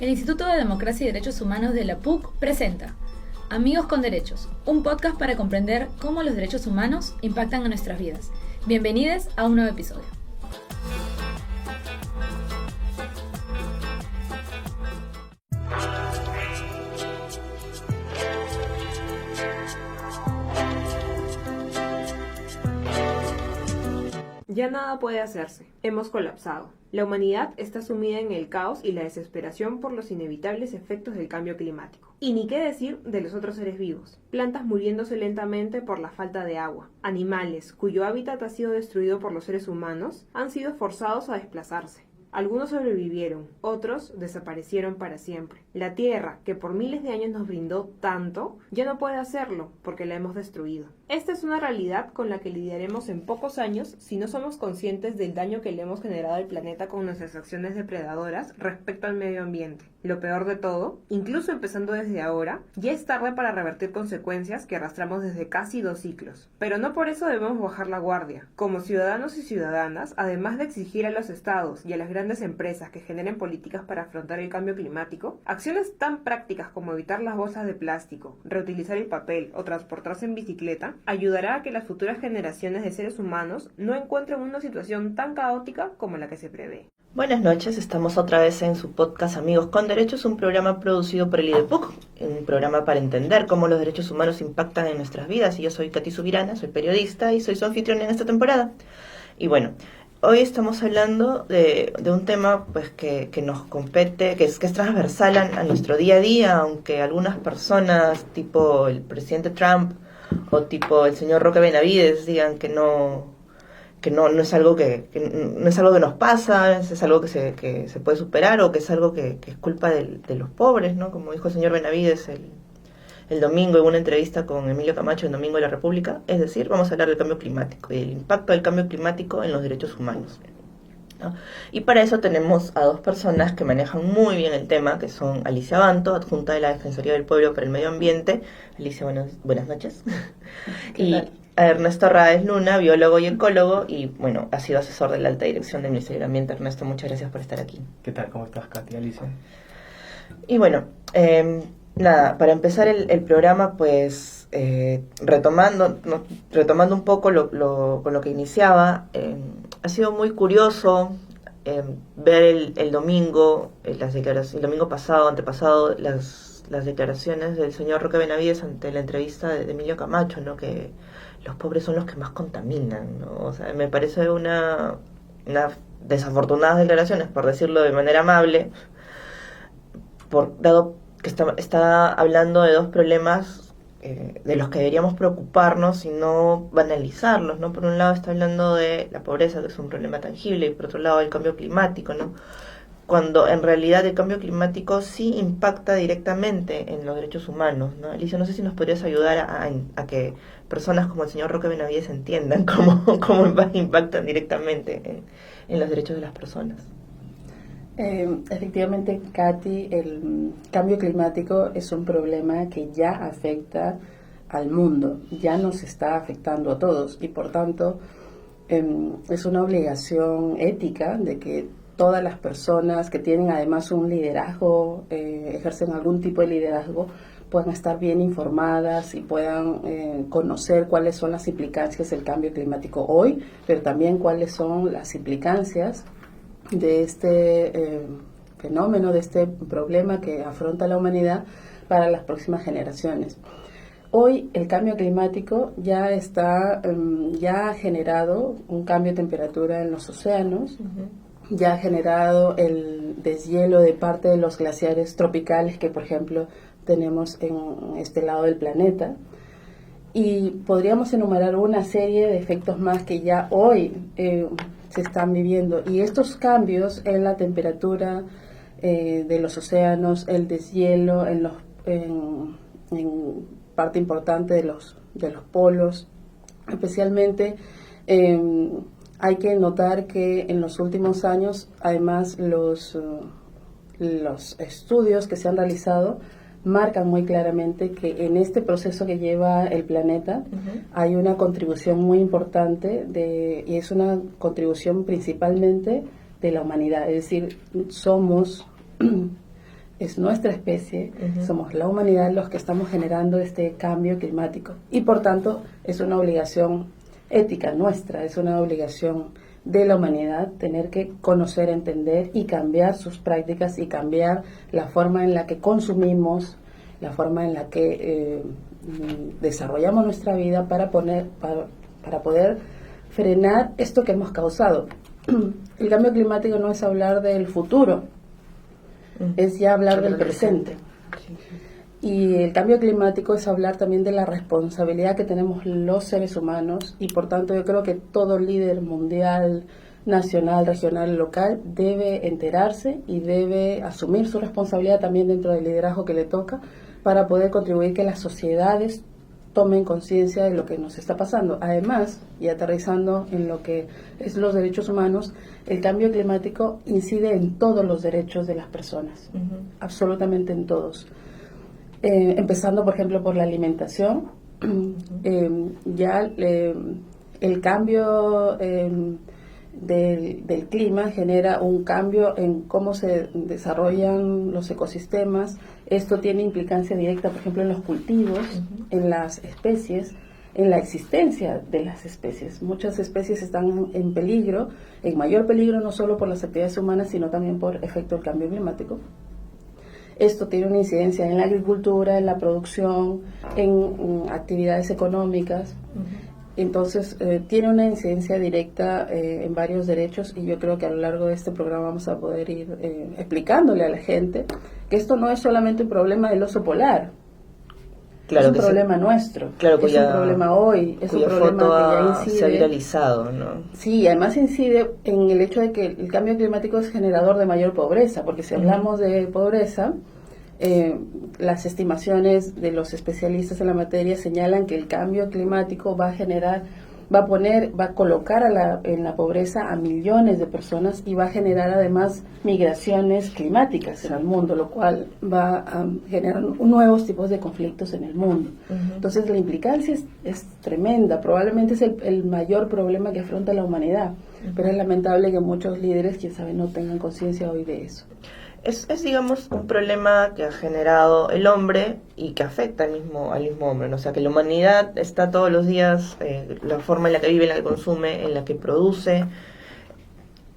El Instituto de Democracia y Derechos Humanos de la PUC presenta Amigos con Derechos, un podcast para comprender cómo los derechos humanos impactan en nuestras vidas. Bienvenidos a un nuevo episodio. Ya nada puede hacerse. Hemos colapsado. La humanidad está sumida en el caos y la desesperación por los inevitables efectos del cambio climático. Y ni qué decir de los otros seres vivos. Plantas muriéndose lentamente por la falta de agua. Animales cuyo hábitat ha sido destruido por los seres humanos han sido forzados a desplazarse. Algunos sobrevivieron, otros desaparecieron para siempre. La Tierra, que por miles de años nos brindó tanto, ya no puede hacerlo porque la hemos destruido. Esta es una realidad con la que lidiaremos en pocos años si no somos conscientes del daño que le hemos generado al planeta con nuestras acciones depredadoras respecto al medio ambiente. Lo peor de todo, incluso empezando desde ahora, ya es tarde para revertir consecuencias que arrastramos desde casi 2 ciclos. Pero no por eso debemos bajar la guardia. Como ciudadanos y ciudadanas, además de exigir a los estados y a las grandes empresas que generen políticas para afrontar el cambio climático, acciones tan prácticas como evitar las bolsas de plástico, reutilizar el papel o transportarse en bicicleta, ayudará a que las futuras generaciones de seres humanos no encuentren una situación tan caótica como la que se prevé. Buenas noches, estamos otra vez en su podcast Amigos con Derechos, un programa producido por el IDEPUC, un programa para entender cómo los derechos humanos impactan en nuestras vidas. Y yo soy Katy Subirana, soy periodista y soy su anfitriona en esta temporada. Y bueno, hoy estamos hablando de un tema pues que nos compete, que es transversal a nuestro día a día, aunque algunas personas tipo el presidente Trump o tipo el señor Roque Benavides digan que no es algo que no es algo que nos pasa, es algo que se puede superar, o que es algo que es culpa de los pobres, ¿no? Como dijo el señor Benavides el domingo en una entrevista con Emilio Camacho en Domingo de la República. Es decir, vamos a hablar del cambio climático y el impacto del cambio climático en los derechos humanos, ¿no? Y para eso tenemos a 2 personas que manejan muy bien el tema, que son Alicia Banto, adjunta de la Defensoría del Pueblo para el Medio Ambiente. Alicia, buenas noches. Y a Ernesto Raez Luna, biólogo y ecólogo, y bueno, ha sido asesor de la alta dirección del Ministerio del Ambiente. Ernesto, muchas gracias por estar aquí. ¿Qué tal? ¿Cómo estás, Katy? Alicia. Y bueno, nada, para empezar el programa, pues retomando un poco con lo que iniciaba, ha sido muy curioso ver el domingo, el domingo pasado, antepasado, las declaraciones del señor Roque Benavides ante la entrevista de Emilio Camacho, ¿no? Que los pobres son los que más contaminan, ¿no? O sea, me parece una desafortunadas declaraciones, por decirlo de manera amable, dado que está hablando de 2 problemas de los que deberíamos preocuparnos y no banalizarlos, ¿no? Por un lado está hablando de la pobreza, que es un problema tangible, y por otro lado el cambio climático, ¿no? Cuando en realidad el cambio climático sí impacta directamente en los derechos humanos, ¿no? Alicia, no sé si nos podrías ayudar a que personas como el señor Roque Benavides entiendan cómo impactan directamente en los derechos de las personas. Efectivamente, Katy, el cambio climático es un problema que ya afecta al mundo, ya nos está afectando a todos, y por tanto es una obligación ética de que todas las personas que tienen además un liderazgo, ejercen algún tipo de liderazgo, puedan estar bien informadas y puedan conocer cuáles son las implicancias del cambio climático hoy, pero también cuáles son las implicancias de este fenómeno, de este problema que afronta la humanidad para las próximas generaciones. Hoy el cambio climático ya ha generado un cambio de temperatura en los océanos, ya ha generado el deshielo de parte de los glaciares tropicales que, por ejemplo, tenemos en este lado del planeta. Y podríamos enumerar una serie de efectos más que ya hoy se están viviendo. Y estos cambios en la temperatura de los océanos, el deshielo en parte importante de los polos, especialmente hay que notar que en los últimos años, además, los estudios que se han realizado marcan muy claramente que en este proceso que lleva el planeta hay una contribución muy importante y es una contribución principalmente de la humanidad, es decir, somos es nuestra especie, somos la humanidad los que estamos generando este cambio climático. Y por tanto es una obligación ética nuestra, es una obligación de la humanidad tener que conocer, entender y cambiar sus prácticas y cambiar la forma en la que consumimos, la forma en la que desarrollamos nuestra vida para poder frenar esto que hemos causado. El cambio climático no es hablar del futuro, es ya hablar del presente. Y el cambio climático es hablar también de la responsabilidad que tenemos los seres humanos, y por tanto yo creo que todo líder mundial, nacional, regional, local debe enterarse y debe asumir su responsabilidad también dentro del liderazgo que le toca para poder contribuir que las sociedades tomen conciencia de lo que nos está pasando. Además, y aterrizando en lo que es los derechos humanos, el cambio climático incide en todos los derechos de las personas, absolutamente en todos. Empezando, por ejemplo, por la alimentación. El cambio del clima genera un cambio en cómo se desarrollan los ecosistemas. Esto tiene implicancia directa, por ejemplo, en los cultivos, en las especies, en la existencia de las especies. Muchas especies están en peligro, en mayor peligro no solo por las actividades humanas, sino también por efecto del cambio climático. Esto tiene una incidencia en la agricultura, en la producción, en actividades económicas. Entonces, tiene una incidencia directa en varios derechos, y yo creo que a lo largo de este programa vamos a poder ir explicándole a la gente que esto no es solamente un problema del oso polar. Claro, es un problema nuestro, claro, es un problema hoy, es un problema que ya incide. Se ha viralizado, ¿no? Sí, además incide en el hecho de que el cambio climático es generador de mayor pobreza, porque si hablamos de pobreza, las estimaciones de los especialistas en la materia señalan que el cambio climático va a colocar en la pobreza a millones de personas, y va a generar además migraciones climáticas en el mundo, lo cual va a generar nuevos tipos de conflictos en el mundo. Entonces la implicancia es tremenda, probablemente es el mayor problema que afronta la humanidad, pero es lamentable que muchos líderes, quién sabe, no tengan conciencia hoy de eso. Es, digamos, un problema que ha generado el hombre y que afecta al mismo hombre, ¿no? O sea, que la humanidad está todos los días, la forma en la que vive, en la que consume, en la que produce,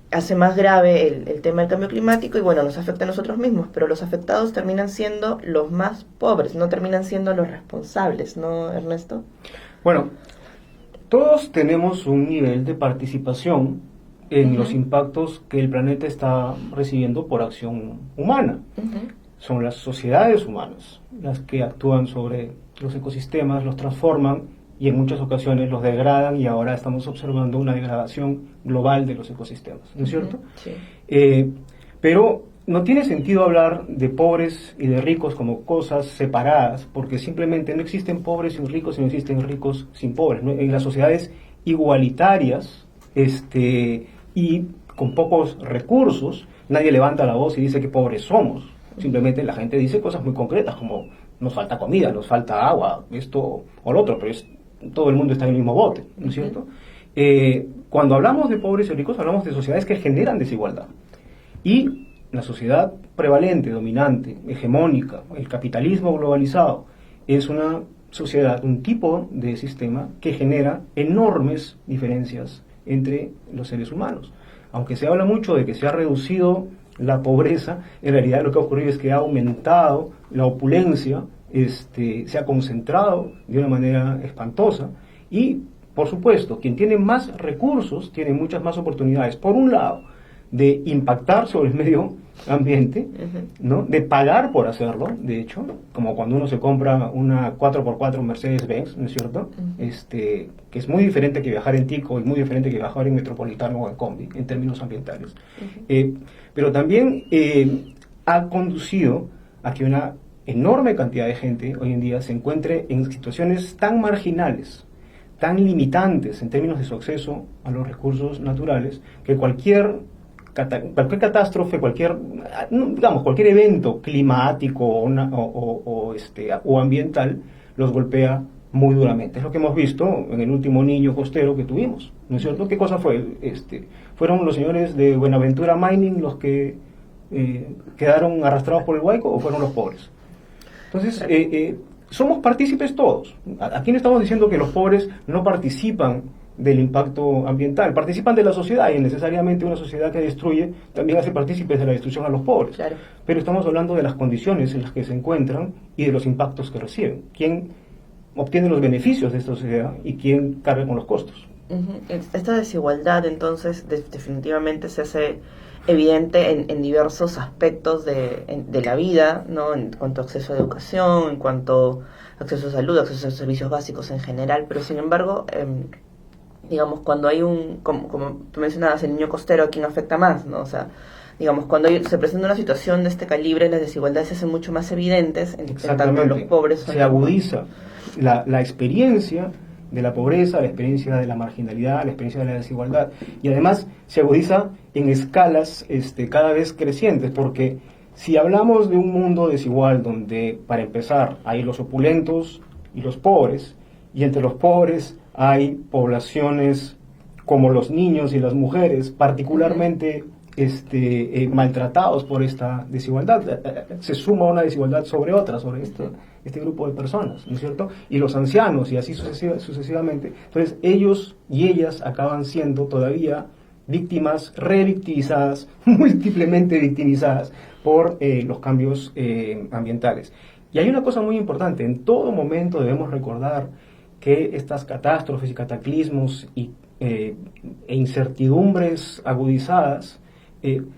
hace más grave el tema del cambio climático, y bueno, nos afecta a nosotros mismos, pero los afectados terminan siendo los más pobres, no terminan siendo los responsables, ¿no, Ernesto? Bueno, todos tenemos un nivel de participación en los impactos que el planeta está recibiendo por acción humana. Son las sociedades humanas las que actúan sobre los ecosistemas, los transforman y en muchas ocasiones los degradan, y ahora estamos observando una degradación global de los ecosistemas, ¿no es cierto? Sí. Pero no tiene sentido hablar de pobres y de ricos como cosas separadas, porque simplemente no existen pobres sin ricos y no existen ricos sin pobres, ¿no? En las sociedades igualitarias, y con pocos recursos, nadie levanta la voz y dice que pobres somos. Simplemente la gente dice cosas muy concretas, como nos falta comida, nos falta agua, esto o lo otro, pero todo el mundo está en el mismo bote, ¿no es cierto? Cuando hablamos de pobres y ricos, hablamos de sociedades que generan desigualdad. Y la sociedad prevalente, dominante, hegemónica, el capitalismo globalizado, es una sociedad, un tipo de sistema que genera enormes diferencias entre los seres humanos. Aunque se habla mucho de que se ha reducido la pobreza, en realidad lo que ha ocurrido es que ha aumentado la opulencia, se ha concentrado de una manera espantosa, y por supuesto quien tiene más recursos tiene muchas más oportunidades, por un lado, de impactar sobre el medio ambiente, ¿no? De pagar por hacerlo, de hecho, como cuando uno se compra una 4x4 Mercedes-Benz, ¿no es cierto? Que es muy diferente que viajar en Tico y muy diferente que viajar en Metropolitano o en Combi, en términos ambientales. Pero también ha conducido a que una enorme cantidad de gente hoy en día se encuentre en situaciones tan marginales, tan limitantes en términos de su acceso a los recursos naturales, que cualquier catástrofe, cualquier evento climático o ambiental los golpea muy duramente. Es lo que hemos visto en el último niño costero que tuvimos, ¿no es cierto? ¿Qué cosa fue? Fueron los señores de Buenaventura Mining los que quedaron arrastrados por el huaico o fueron los pobres. Entonces, somos partícipes todos. Aquí no estamos diciendo que los pobres no participan del impacto ambiental, participan de la sociedad, y necesariamente una sociedad que destruye también hace partícipes de la destrucción a los pobres. Claro. Pero estamos hablando de las condiciones en las que se encuentran y de los impactos que reciben. ¿Quién obtiene los beneficios de esta sociedad y quién carga con los costos? Esta desigualdad, entonces, definitivamente se hace evidente en diversos aspectos de la vida, ¿no? En cuanto a acceso a educación, en cuanto a acceso a salud, acceso a servicios básicos en general, pero sin embargo, digamos, cuando hay como tú mencionabas, el niño costero, ¿a quién afecta más, no? O sea, digamos, cuando se presenta una situación de este calibre, las desigualdades se hacen mucho más evidentes, en tanto los pobres se agudiza la experiencia de la pobreza, la experiencia de la marginalidad, la experiencia de la desigualdad, y además se agudiza en escalas cada vez crecientes, porque si hablamos de un mundo desigual donde, para empezar, hay los opulentos y los pobres, y entre los pobres hay poblaciones como los niños y las mujeres, particularmente maltratados por esta desigualdad, se suma una desigualdad sobre otra, sobre este grupo de personas, ¿no es cierto? Y los ancianos, y así sucesivamente. Entonces, ellos y ellas acaban siendo todavía víctimas revictimizadas, múltiplemente victimizadas por los cambios ambientales. Y hay una cosa muy importante: en todo momento debemos recordar que estas catástrofes y cataclismos e incertidumbres agudizadas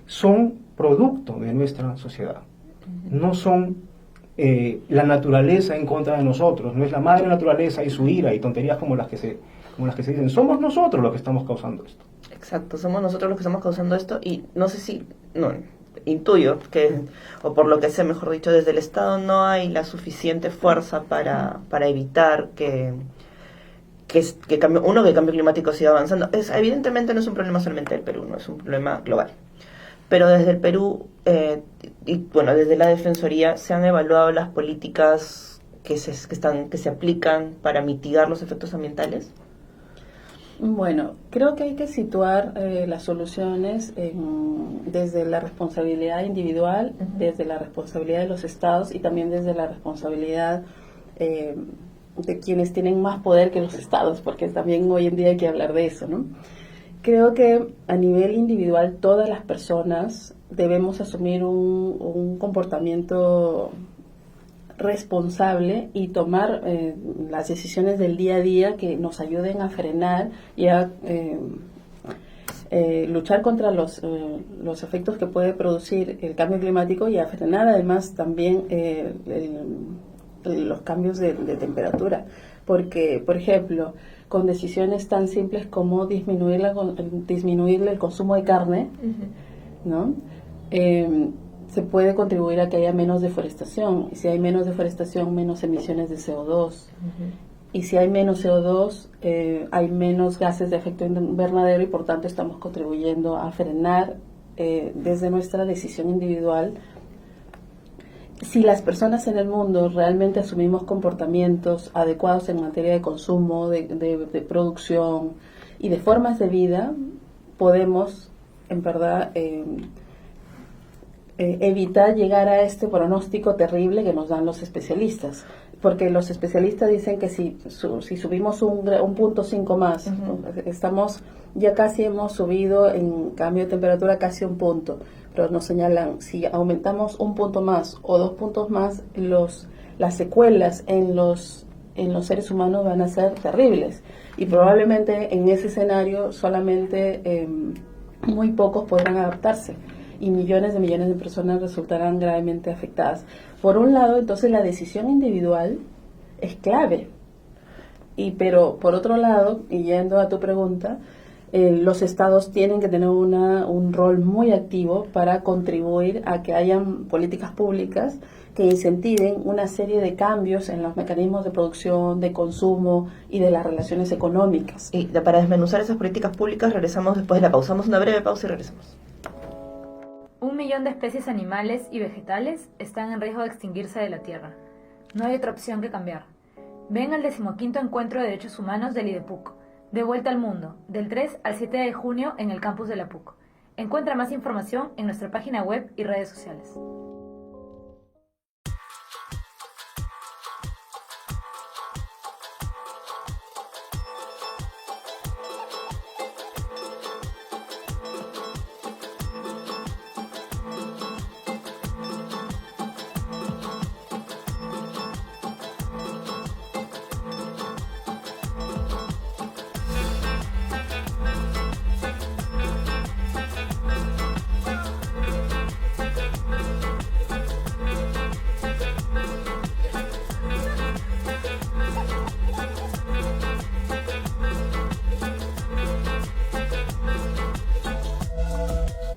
son producto de nuestra sociedad. No son la naturaleza en contra de nosotros, no es la madre naturaleza y su ira y tonterías como las que se dicen. Somos nosotros los que estamos causando esto. Exacto, somos nosotros los que estamos causando esto, y no sé si, intuyo que, o por lo que sé, mejor dicho, desde el Estado no hay la suficiente fuerza para evitar que el cambio climático siga avanzando. Evidentemente no es un problema solamente del Perú, no es un problema global. Pero desde el Perú, desde la Defensoría, ¿se han evaluado las políticas que se aplican para mitigar los efectos ambientales? Bueno, creo que hay que situar las soluciones desde la responsabilidad individual, desde la responsabilidad de los estados y también desde la responsabilidad de quienes tienen más poder que los estados, porque también hoy en día hay que hablar de eso, ¿no? Creo que a nivel individual todas las personas debemos asumir un comportamiento responsable y tomar las decisiones del día a día que nos ayuden a frenar y a luchar contra los efectos que puede producir el cambio climático, y a frenar además también los cambios de temperatura. Porque, por ejemplo, con decisiones tan simples como disminuir el consumo de carne, ¿no? Se puede contribuir a que haya menos deforestación. Y si hay menos deforestación, menos emisiones de CO2. Y si hay menos CO2, hay menos gases de efecto invernadero, y por tanto estamos contribuyendo a frenar desde nuestra decisión individual. Si las personas en el mundo realmente asumimos comportamientos adecuados en materia de consumo, de producción y de formas de vida, podemos, en verdad, evitar llegar a este pronóstico terrible que nos dan los especialistas. Porque los especialistas dicen que si subimos un 0.5 más, ya casi hemos subido en cambio de temperatura casi un punto. Pero nos señalan, si aumentamos un punto más o 2 puntos más, las secuelas en los seres humanos van a ser terribles. Y probablemente en ese escenario solamente muy pocos podrán adaptarse, y millones de personas resultarán gravemente afectadas. Por un lado, entonces, la decisión individual es clave. Pero por otro lado, y yendo a tu pregunta, los estados tienen que tener un rol muy activo para contribuir a que hayan políticas públicas que incentiven una serie de cambios en los mecanismos de producción, de consumo y de las relaciones económicas. Y para desmenuzar esas políticas públicas regresamos después de la pausa. Damos una breve pausa y regresamos. 1 millón de especies animales y vegetales están en riesgo de extinguirse de la Tierra. No hay otra opción que cambiar. Ven al 15º Encuentro de Derechos Humanos del IDEPUC, de vuelta al mundo, del 3 al 7 de junio en el campus de la PUC. Encuentra más información en nuestra página web y redes sociales.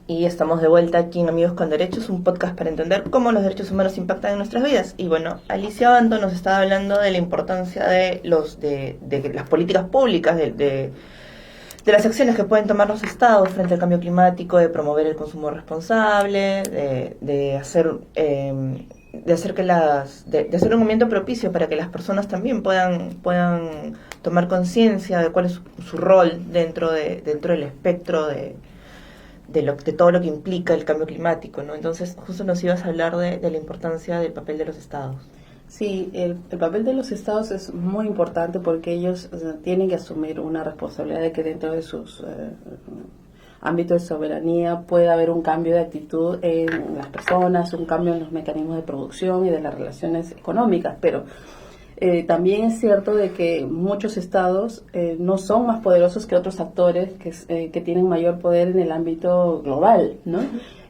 Y estamos de vuelta aquí en Amigos con Derechos, un podcast para entender cómo los derechos humanos impactan en nuestras vidas. Y bueno, Alicia Abanto nos estaba hablando de la importancia de las políticas públicas, de las acciones que pueden tomar los estados frente al cambio climático, de promover el consumo responsable, de hacer un movimiento propicio para que las personas también puedan tomar conciencia de cuál es su rol dentro del espectro de todo lo que implica el cambio climático, ¿no? Entonces, justo nos ibas a hablar de la importancia del papel de los estados. Sí, el papel de los estados es muy importante porque ellos tienen que asumir una responsabilidad de que dentro de sus ámbitos de soberanía pueda haber un cambio de actitud en las personas, un cambio en los mecanismos de producción y de las relaciones económicas, pero también es cierto de que muchos estados no son más poderosos que otros actores que tienen mayor poder en el ámbito global, ¿no?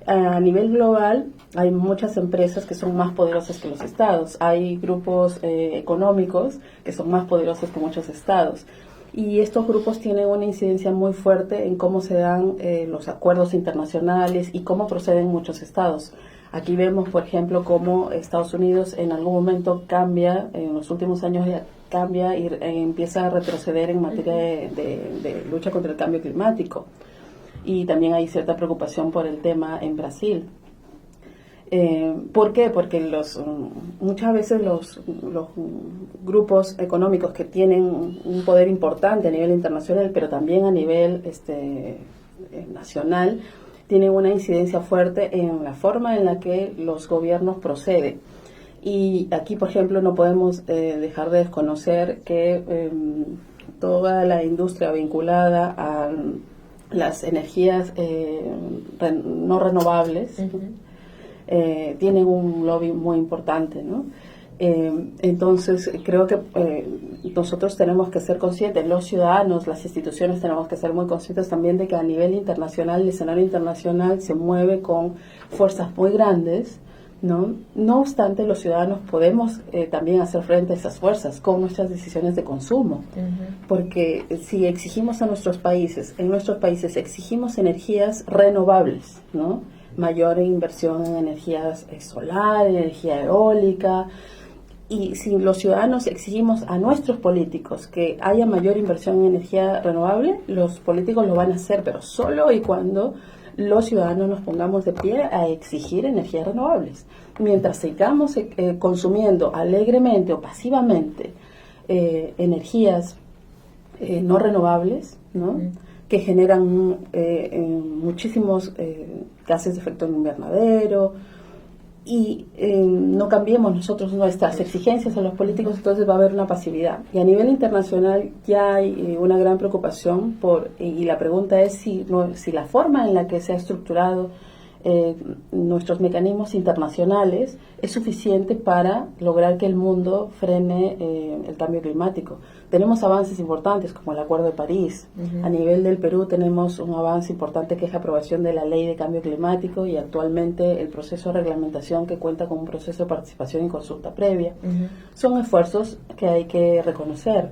A nivel global hay muchas empresas que son más poderosas que los estados, hay grupos económicos que son más poderosos que muchos estados. Y estos grupos tienen una incidencia muy fuerte en cómo se dan los acuerdos internacionales y cómo proceden muchos estados. Aquí vemos, por ejemplo, cómo Estados Unidos en algún momento cambia, en los últimos años ya cambia y empieza a retroceder en materia de lucha contra el cambio climático. Y también hay cierta preocupación por el tema en Brasil. ¿Por qué? Porque muchas veces los grupos económicos que tienen un poder importante a nivel internacional, pero también a nivel nacional, tienen una incidencia fuerte en la forma en la que los gobiernos proceden. Y aquí, por ejemplo, no podemos dejar de desconocer que toda la industria vinculada a las energías no renovables tienen un lobby muy importante, ¿no? Entonces creo que nosotros tenemos que ser conscientes, los ciudadanos, las instituciones tenemos que ser muy conscientes también de que a nivel internacional, el escenario internacional se mueve con fuerzas muy grandes, ¿no? No obstante, los ciudadanos podemos también hacer frente a esas fuerzas con nuestras decisiones de consumo, porque si exigimos a nuestros países, en nuestros países exigimos energías renovables, ¿no? Mayor inversión en energías solar, energía eólica. Y si los ciudadanos exigimos a nuestros políticos que haya mayor inversión en energía renovable, los políticos lo van a hacer, pero solo y cuando los ciudadanos nos pongamos de pie a exigir energías renovables. Mientras sigamos consumiendo alegremente o pasivamente energías no renovables, ¿no? Que generan muchísimos gases de efecto invernadero, y no cambiemos nosotros nuestras exigencias a los políticos, entonces va a haber una pasividad. Y a nivel internacional ya hay una gran preocupación y la pregunta es si la forma en la que se ha estructurado nuestros mecanismos internacionales es suficiente para lograr que el mundo frene el cambio climático. Tenemos avances importantes como el Acuerdo de París. A nivel del Perú tenemos un avance importante que es la aprobación de la Ley de Cambio Climático y actualmente el proceso de reglamentación que cuenta con un proceso de participación y consulta previa. Son esfuerzos que hay que reconocer.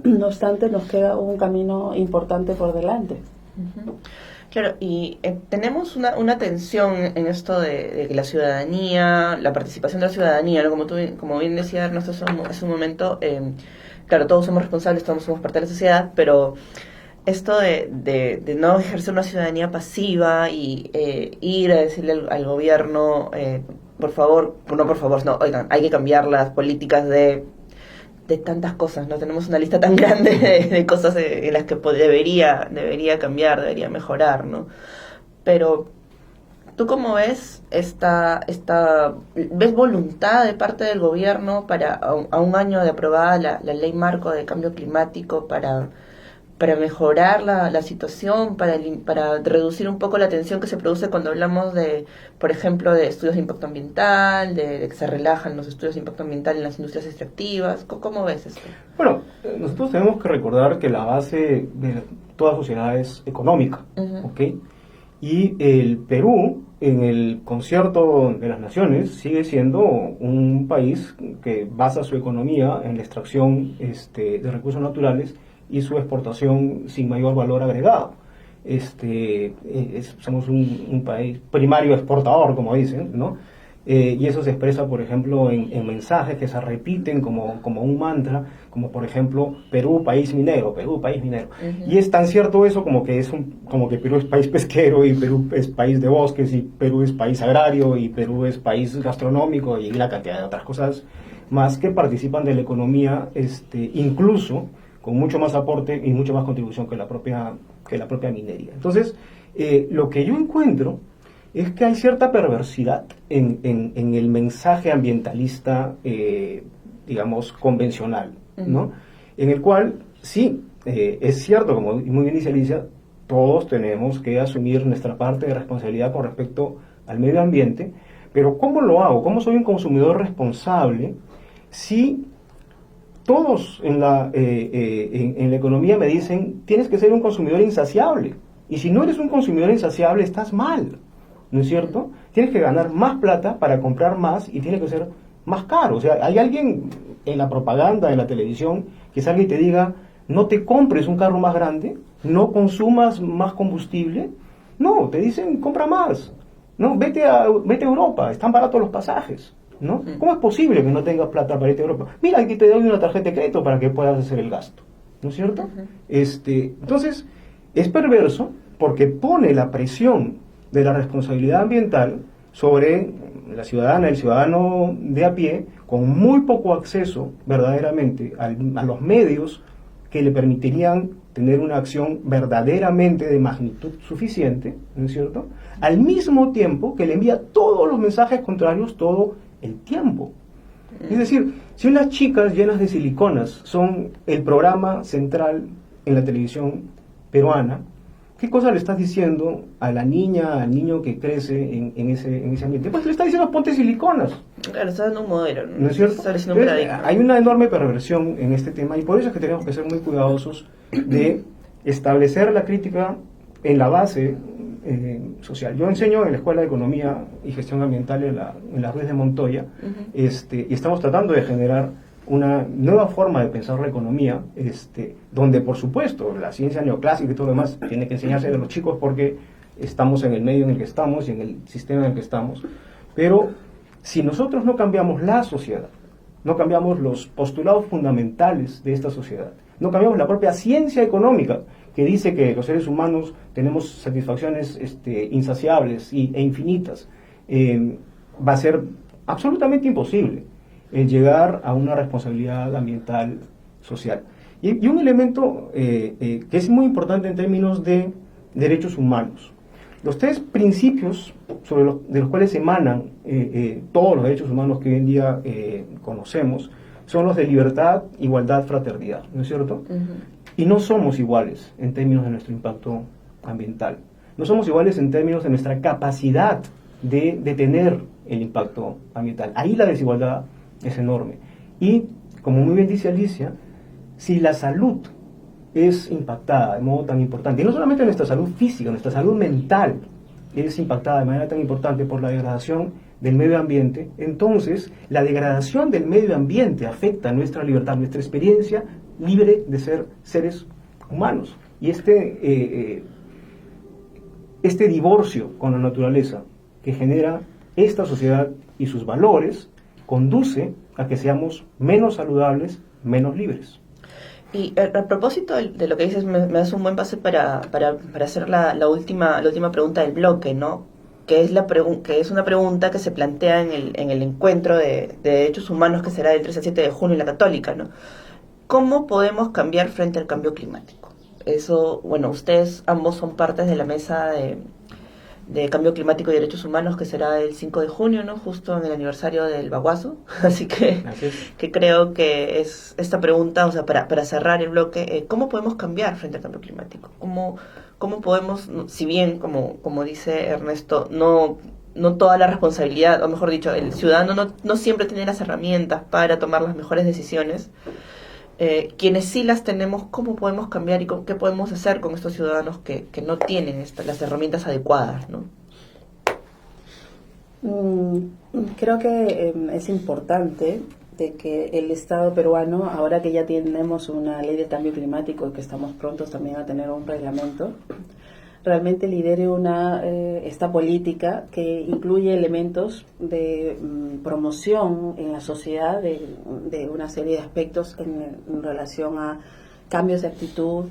No obstante, nos queda un camino importante por delante. Claro, y tenemos una tensión en esto de que la ciudadanía, la participación de la ciudadanía, ¿no? Como bien decía Ernesto hace un momento, claro, todos somos responsables, todos somos parte de la sociedad, pero esto de no ejercer una ciudadanía pasiva y ir a decirle al gobierno, por favor, no, oigan, hay que cambiar las políticas de tantas cosas, ¿no? Tenemos una lista tan grande de cosas en las que debería cambiar, debería mejorar, ¿no? pero ¿tú cómo ves ves voluntad de parte del gobierno para, a un año de aprobada la ley marco de cambio climático, para mejorar la situación, para reducir un poco la tensión que se produce cuando hablamos de, por ejemplo, de estudios de impacto ambiental, de que se relajan los estudios de impacto ambiental en las industrias extractivas? ¿Cómo ves esto? Bueno, nosotros tenemos que recordar que la base de toda sociedad es económica, ¿ok? Y el Perú, en el concierto de las naciones, sigue siendo un país que basa su economía en la extracción de recursos naturales y su exportación sin mayor valor agregado. Somos un país primario exportador, como dicen, ¿no? Y eso se expresa, por ejemplo, en mensajes que se repiten como un mantra, como por ejemplo, Perú, país minero, Perú, país minero. Y es tan cierto eso como que Perú es país pesquero, y Perú es país de bosques, y Perú es país agrario, y Perú es país gastronómico, y la cantidad de otras cosas más que participan de la economía, incluso con mucho más aporte y mucho más contribución que la propia minería. Entonces, lo que yo encuentro es que hay cierta perversidad en el mensaje ambientalista, digamos, convencional, ¿no? En el cual, sí, es cierto, como muy bien dice Alicia, todos tenemos que asumir nuestra parte de responsabilidad con respecto al medio ambiente, pero ¿cómo lo hago? ¿Cómo soy un consumidor responsable si todos en la economía me dicen, tienes que ser un consumidor insaciable? Y si no eres un consumidor insaciable, estás mal, ¿no es cierto? Tienes que ganar más plata para comprar más y tiene que ser más caro. O sea, hay alguien en la propaganda, en la televisión, que salga y te diga, no te compres un carro más grande, no consumas más combustible. No, te dicen, compra más. No, vete a Europa, están baratos los pasajes, ¿no? ¿Cómo es posible que no tengas plata para irte a Europa? Mira, aquí te doy una tarjeta de crédito para que puedas hacer el gasto, ¿no es cierto? Entonces, es perverso porque pone la presión de la responsabilidad ambiental sobre la ciudadana, el ciudadano de a pie, con muy poco acceso verdaderamente a los medios que le permitirían tener una acción verdaderamente de magnitud suficiente, ¿no es cierto? Al mismo tiempo que le envía todos los mensajes contrarios todo el tiempo. Es decir, si unas chicas llenas de siliconas son el programa central en la televisión peruana, ¿qué cosa le estás diciendo a la niña, al niño que crece en ese ambiente? Pues le estás diciendo, ponte siliconas. Claro, está dando un modelo, ¿no es cierto? Está diciendo un paradigma. Hay una enorme perversión en este tema y por eso es que tenemos que ser muy cuidadosos de establecer la crítica en la base social. Yo enseño en la Escuela de Economía y Gestión Ambiental en la Ruiz de Montoya, y estamos tratando de generar una nueva forma de pensar la economía, donde por supuesto la ciencia neoclásica y todo lo demás tiene que enseñarse a los chicos porque estamos en el medio en el que estamos y en el sistema en el que estamos, pero si nosotros no cambiamos la sociedad, no cambiamos los postulados fundamentales de esta sociedad, no cambiamos la propia ciencia económica que dice que los seres humanos tenemos satisfacciones insaciables e infinitas, va a ser absolutamente imposible llegar a una responsabilidad ambiental social. Y un elemento que es muy importante en términos de derechos humanos. Los tres principios de los cuales emanan todos los derechos humanos que hoy en día conocemos son los de libertad, igualdad, fraternidad, ¿no es cierto? Y no somos iguales en términos de nuestro impacto ambiental. No somos iguales en términos de nuestra capacidad de detener el impacto ambiental. Ahí la desigualdad es enorme. Y, como muy bien dice Alicia, si la salud es impactada de modo tan importante, y no solamente nuestra salud física, nuestra salud mental es impactada de manera tan importante por la degradación del medio ambiente, entonces la degradación del medio ambiente afecta nuestra libertad, nuestra experiencia libre de ser seres humanos. Y este divorcio con la naturaleza que genera esta sociedad y sus valores conduce a que seamos menos saludables, menos libres. Y a propósito de lo que dices, me das un buen pase para hacer la última pregunta del bloque, ¿no? Que es una pregunta que se plantea en el encuentro de derechos humanos que será del 3 al 7 de junio en la Católica, ¿no? ¿Cómo podemos cambiar frente al cambio climático? Eso, bueno, ustedes ambos son partes de la mesa de Cambio Climático y Derechos Humanos, que será el 5 de junio, ¿no? Justo en el aniversario del Baguazo. Así que creo que es esta pregunta, o sea, para cerrar el bloque, ¿cómo podemos cambiar frente al cambio climático? ¿Cómo podemos, si bien, como dice Ernesto, no toda la responsabilidad, o mejor dicho, el ciudadano no siempre tiene las herramientas para tomar las mejores decisiones? Quienes sí las tenemos, ¿cómo podemos cambiar y qué podemos hacer con estos ciudadanos que no tienen las herramientas adecuadas, ¿no? Creo que es importante de que el Estado peruano, ahora que ya tenemos una ley de cambio climático y que estamos prontos también a tener un reglamento, realmente lidere esta política que incluye elementos de promoción en la sociedad de una serie de aspectos en relación a cambios de actitud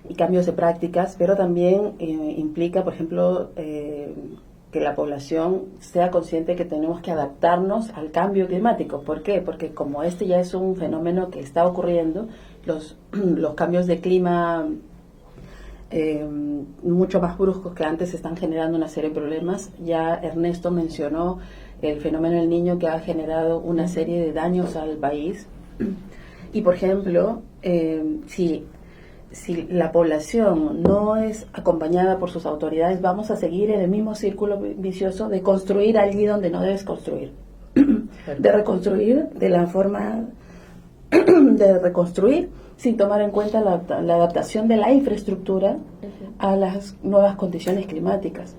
y cambios de prácticas, pero también implica, por ejemplo, que la población sea consciente que tenemos que adaptarnos al cambio climático. ¿Por qué? Porque como este ya es un fenómeno que está ocurriendo, los cambios de clima mucho más bruscos que antes están generando una serie de problemas. Ya Ernesto mencionó el fenómeno del Niño, que ha generado una serie de daños al país. Y por ejemplo, si la población no es acompañada por sus autoridades, vamos a seguir en el mismo círculo vicioso de construir allí donde no debes construir, de reconstruir de la forma de reconstruir sin tomar en cuenta la adaptación de la infraestructura a las nuevas condiciones climáticas.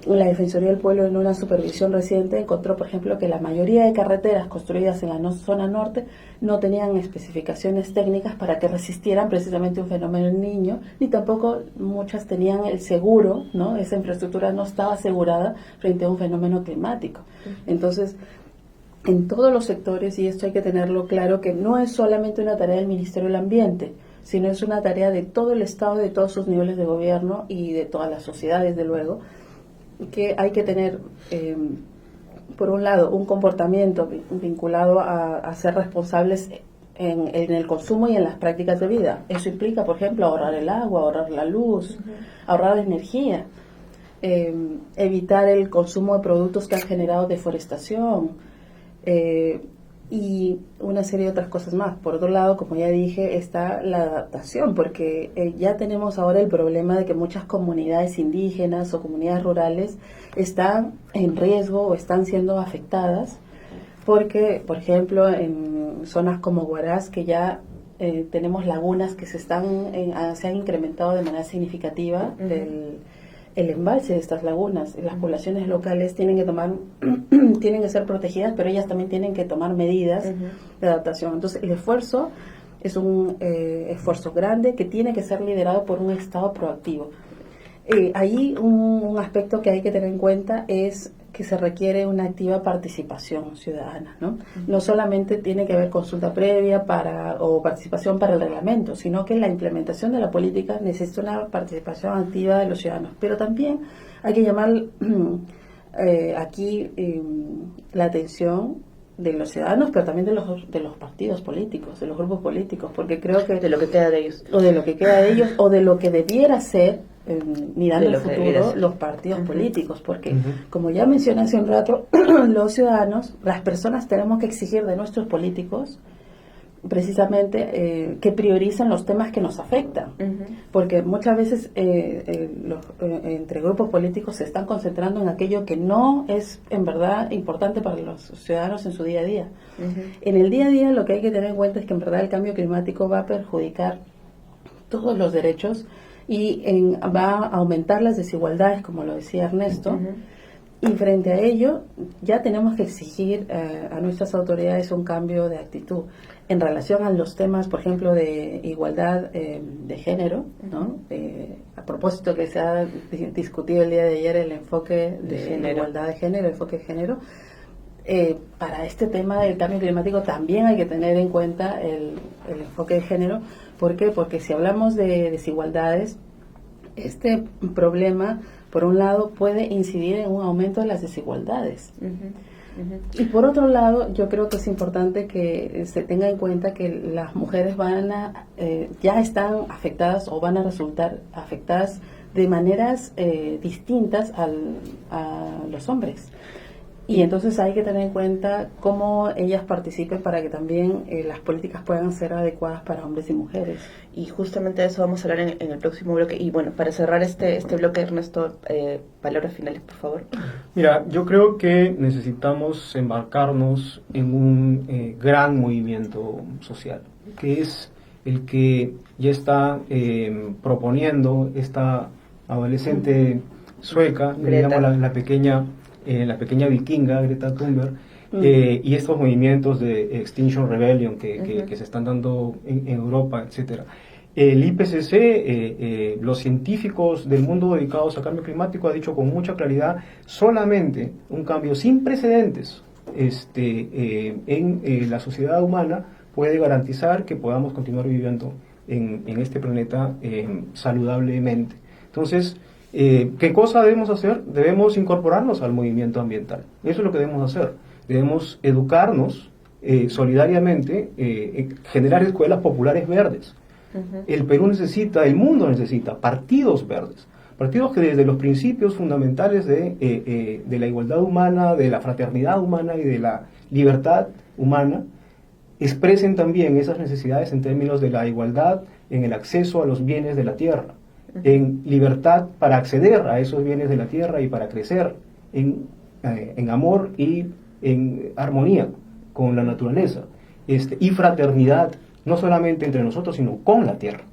La Defensoría del Pueblo, en una supervisión reciente, encontró, por ejemplo, que la mayoría de carreteras construidas en la zona norte no tenían especificaciones técnicas para que resistieran precisamente un fenómeno del Niño, ni tampoco muchas tenían el seguro, ¿no? Esa infraestructura no estaba asegurada frente a un fenómeno climático. Entonces, en todos los sectores, y esto hay que tenerlo claro, que no es solamente una tarea del Ministerio del Ambiente, sino es una tarea de todo el Estado, de todos sus niveles de gobierno y de todas las sociedades, desde luego, que hay que tener, por un lado, un comportamiento vinculado a ser responsables en el consumo y en las prácticas de vida. Eso implica, por ejemplo, ahorrar el agua, ahorrar la luz, ahorrar la energía, evitar el consumo de productos que han generado deforestación, y una serie de otras cosas más. Por otro lado, como ya dije, está la adaptación, porque ya tenemos ahora el problema de que muchas comunidades indígenas o comunidades rurales están en riesgo o están siendo afectadas porque, por ejemplo, en zonas como Huaraz, que ya tenemos lagunas que se han incrementado de manera significativa el embalse de estas lagunas. Las poblaciones locales tienen que ser protegidas, pero ellas también tienen que tomar medidas de adaptación. Entonces, el esfuerzo es un esfuerzo grande que tiene que ser liderado por un Estado proactivo. Ahí un aspecto que hay que tener en cuenta es que se requiere una activa participación ciudadana, ¿no? No solamente tiene que haber consulta previa o participación para el reglamento, sino que la implementación de la política necesita una participación activa de los ciudadanos. Pero también hay que llamar aquí la atención de los ciudadanos, pero también de los partidos políticos, de los grupos políticos, porque creo que de lo que queda de ellos, o de lo que queda de ellos, o de lo que debiera ser mirando el futuro los partidos políticos, porque como ya mencioné hace un rato, los ciudadanos, las personas, tenemos que exigir de nuestros políticos precisamente que prioricen los temas que nos afectan, porque muchas veces entre grupos políticos se están concentrando en aquello que no es en verdad importante para los ciudadanos en su día a día. En el día a día lo que hay que tener en cuenta es que en verdad el cambio climático va a perjudicar todos los derechos y va a aumentar las desigualdades, como lo decía Ernesto, y frente a ello ya tenemos que exigir a nuestras autoridades un cambio de actitud en relación a los temas, por ejemplo, de igualdad de género, ¿no? A propósito que se ha discutido el día de ayer el enfoque de igualdad de género, el enfoque de género, para este tema del cambio climático también hay que tener en cuenta el enfoque de género. ¿Por qué? Porque si hablamos de desigualdades, este problema, por un lado, puede incidir en un aumento de las desigualdades. Y por otro lado, yo creo que es importante que se tenga en cuenta que las mujeres ya están afectadas o van a resultar afectadas de maneras distintas a los hombres. Y entonces hay que tener en cuenta cómo ellas participen para que también las políticas puedan ser adecuadas para hombres y mujeres. Y justamente de eso vamos a hablar en el próximo bloque. Y bueno, para cerrar este bloque, Ernesto, palabras finales, por favor. Mira, yo creo que necesitamos embarcarnos en un gran movimiento social, que es el que ya está proponiendo esta adolescente sueca, digamos la pequeña vikinga, Greta Thunberg, y estos movimientos de Extinction Rebellion que se están dando en Europa, etcétera. El IPCC, los científicos del mundo dedicados al cambio climático, ha dicho con mucha claridad, solamente un cambio sin precedentes en la sociedad humana puede garantizar que podamos continuar viviendo en este planeta saludablemente. Entonces, ¿qué cosa debemos hacer? Debemos incorporarnos al movimiento ambiental. Eso es lo que debemos hacer. Debemos educarnos solidariamente, generar escuelas populares verdes. El Perú necesita, el mundo necesita partidos verdes, partidos que desde los principios fundamentales de la igualdad humana, de la fraternidad humana y de la libertad humana, expresen también esas necesidades en términos de la igualdad en el acceso a los bienes de la tierra, en libertad para acceder a esos bienes de la tierra y para crecer en amor y en armonía con la naturaleza, y fraternidad, no solamente entre nosotros, sino con la tierra.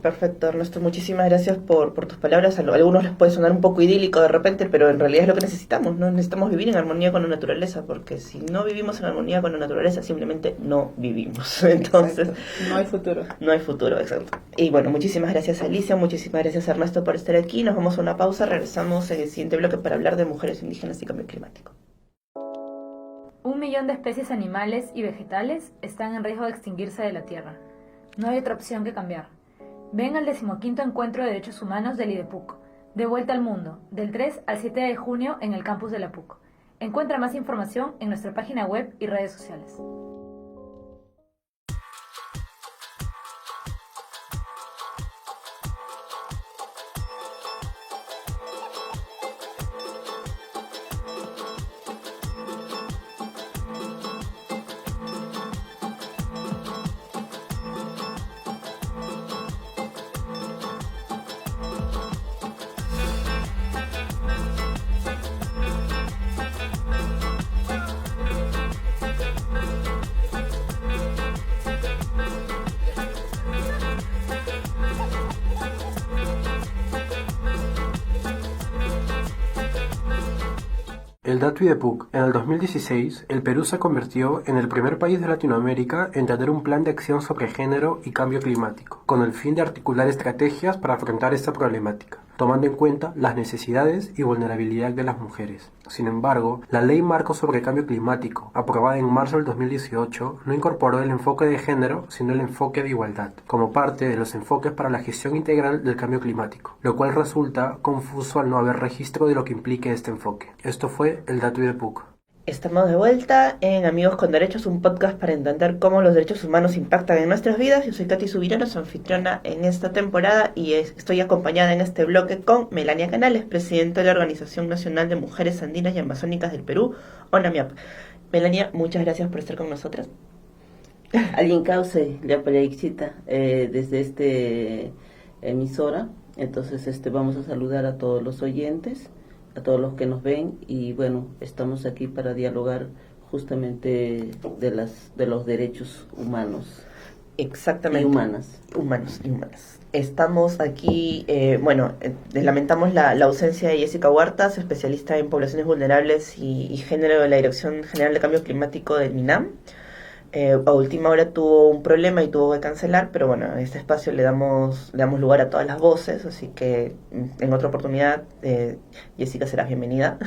Perfecto, Ernesto, muchísimas gracias por tus palabras. A algunos les puede sonar un poco idílico de repente, pero en realidad es lo que necesitamos, ¿no? Necesitamos vivir en armonía con la naturaleza, porque si no vivimos en armonía con la naturaleza, simplemente no vivimos. Entonces, exacto. No hay futuro. No hay futuro, exacto. Y bueno, muchísimas gracias Alicia, muchísimas gracias Ernesto por estar aquí. Nos vamos a una pausa, regresamos en el siguiente bloque para hablar de mujeres indígenas y cambio climático. 1 millón de especies animales y vegetales están en riesgo de extinguirse de la Tierra. No hay otra opción que cambiar. Ven al 15º Encuentro de Derechos Humanos del IDEPUC, De Vuelta al Mundo, del 3 al 7 de junio en el campus de la PUC. Encuentra más información en nuestra página web y redes sociales. El dato IDEPUC. En el 2016, el Perú se convirtió en el primer país de Latinoamérica en tener un plan de acción sobre género y cambio climático, con el fin de articular estrategias para afrontar esta problemática, tomando en cuenta las necesidades y vulnerabilidad de las mujeres. Sin embargo, la Ley Marco sobre Cambio Climático, aprobada en marzo del 2018, no incorporó el enfoque de género, sino el enfoque de igualdad, como parte de los enfoques para la gestión integral del cambio climático, lo cual resulta confuso al no haber registro de lo que implique este enfoque. Esto fue el dato IDEPUC. Estamos de vuelta en Amigos con Derechos, un podcast para entender cómo los derechos humanos impactan en nuestras vidas. Yo soy Katy Subirano, su anfitriona en esta temporada, y estoy acompañada en este bloque con Melania Canales, presidenta de la Organización Nacional de Mujeres Andinas y Amazónicas del Perú, ONAMIAP. Melania, muchas gracias por estar con nosotras. Alguien cause la palexita desde este emisora. Entonces vamos a saludar a todos los oyentes, a todos los que nos ven, y bueno, estamos aquí para dialogar justamente de los derechos humanos. Exactamente. Humanos y humanas. Estamos aquí, lamentamos la ausencia de Jessica Huertas, especialista en poblaciones vulnerables y género de la Dirección General de Cambio Climático del MINAM. A última hora tuvo un problema y tuvo que cancelar, pero bueno, en este espacio le damos lugar a todas las voces, así que en otra oportunidad, Jessica, serás bienvenida.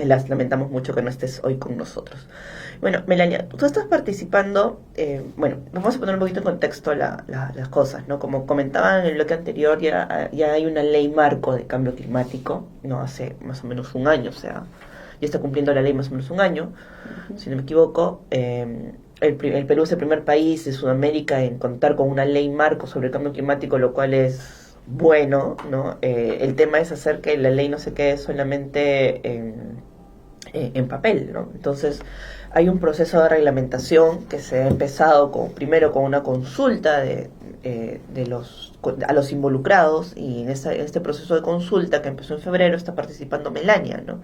Las lamentamos mucho que no estés hoy con nosotros. Bueno, Melania, tú estás participando, vamos a poner un poquito en contexto las cosas, ¿no? Como comentaban en el bloque anterior, ya hay una ley marco de cambio climático, no hace más o menos un año, o sea, ya está cumpliendo la ley más o menos un año, si no me equivoco. El Perú es el primer país de Sudamérica en contar con una ley marco sobre el cambio climático, lo cual es bueno, ¿no? El tema es hacer que la ley no se quede solamente en papel, ¿no? Entonces hay un proceso de reglamentación que se ha empezado primero con una consulta a los involucrados, y en este proceso de consulta que empezó en febrero está participando Melania, ¿no?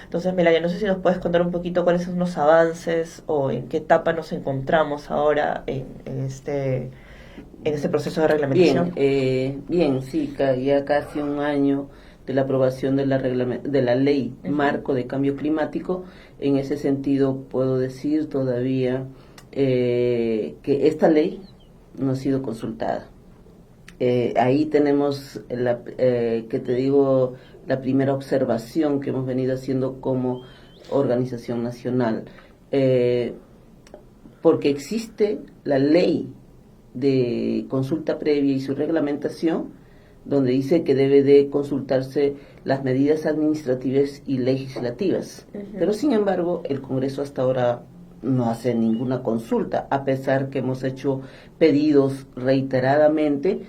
Entonces, Melania, no sé si nos puedes contar un poquito cuáles son los avances o en qué etapa nos encontramos ahora en este proceso de reglamentación. Bien, sí, ya casi un año de la aprobación de la ley marco de cambio climático. En ese sentido puedo decir todavía que esta ley no ha sido consultada. Ahí tenemos la primera observación que hemos venido haciendo como organización nacional, porque existe la ley de consulta previa y su reglamentación, donde dice que debe de consultarse las medidas administrativas y legislativas. Pero sin embargo, el Congreso hasta ahora no hace ninguna consulta, a pesar que hemos hecho pedidos reiteradamente.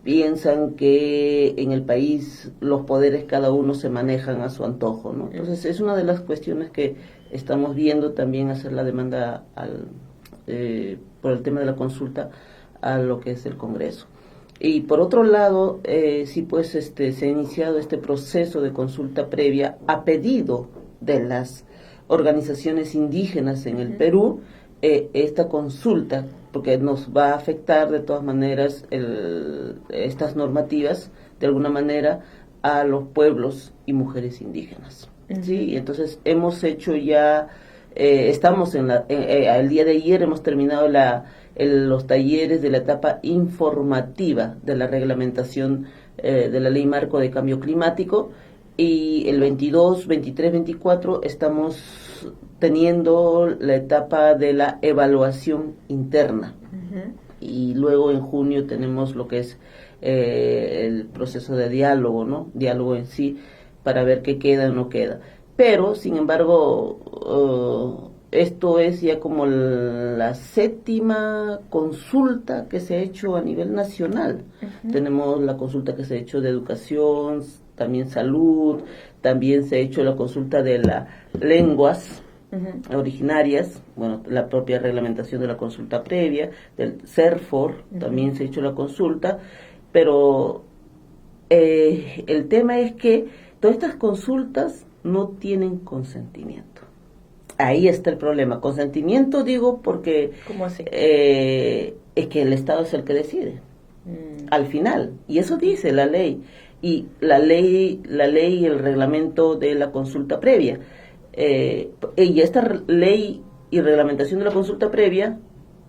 Piensan que en el país los poderes cada uno se manejan a su antojo, ¿no? Entonces es una de las cuestiones que estamos viendo también, hacer la demanda por el tema de la consulta a lo que es el Congreso. Y por otro lado, sí, pues se ha iniciado este proceso de consulta previa a pedido de las organizaciones indígenas en el Perú. Esta consulta, porque nos va a afectar de todas maneras estas normativas, de alguna manera, a los pueblos y mujeres indígenas. ¿Sí? Entonces hemos hecho ya, estamos al día de ayer hemos terminado los talleres de la etapa informativa de la reglamentación de la Ley Marco de Cambio Climático, y el 22, 23, 24 estamos teniendo la etapa de la evaluación interna. Y luego en junio tenemos lo que es el proceso de diálogo, ¿no? Diálogo en sí, para ver qué queda o no queda. Pero, sin embargo, esto es ya como la 7ª consulta que se ha hecho a nivel nacional. Tenemos la consulta que se ha hecho de educación, también salud, también se ha hecho la consulta de las lenguas originarias, bueno, la propia reglamentación de la consulta previa, del CERFOR, también se ha hecho la consulta, pero el tema es que todas estas consultas no tienen consentimiento. Ahí está el problema. Consentimiento digo porque ¿cómo así? Es que el Estado es el que decide al final, y eso dice la ley. Y la ley y el reglamento de la consulta previa. Y esta ley y reglamentación de la consulta previa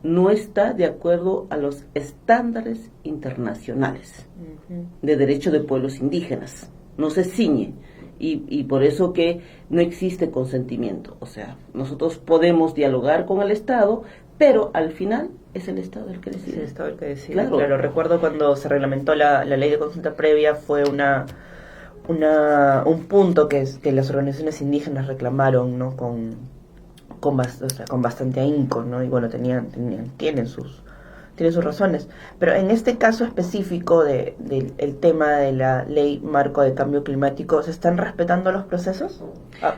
no está de acuerdo a los estándares internacionales de derecho de pueblos indígenas. No se ciñe. Y por eso que no existe consentimiento. O sea, nosotros podemos dialogar con el Estado, pero al final es el Estado el que decide. Es el Estado el que decide. Claro. Recuerdo cuando se reglamentó la ley de consulta previa, fue un punto que las organizaciones indígenas reclamaron, ¿no? Con bastante ahínco, ¿no? Y bueno, tienen sus razones. Pero en este caso específico del tema de la ley marco de cambio climático, ¿se están respetando los procesos?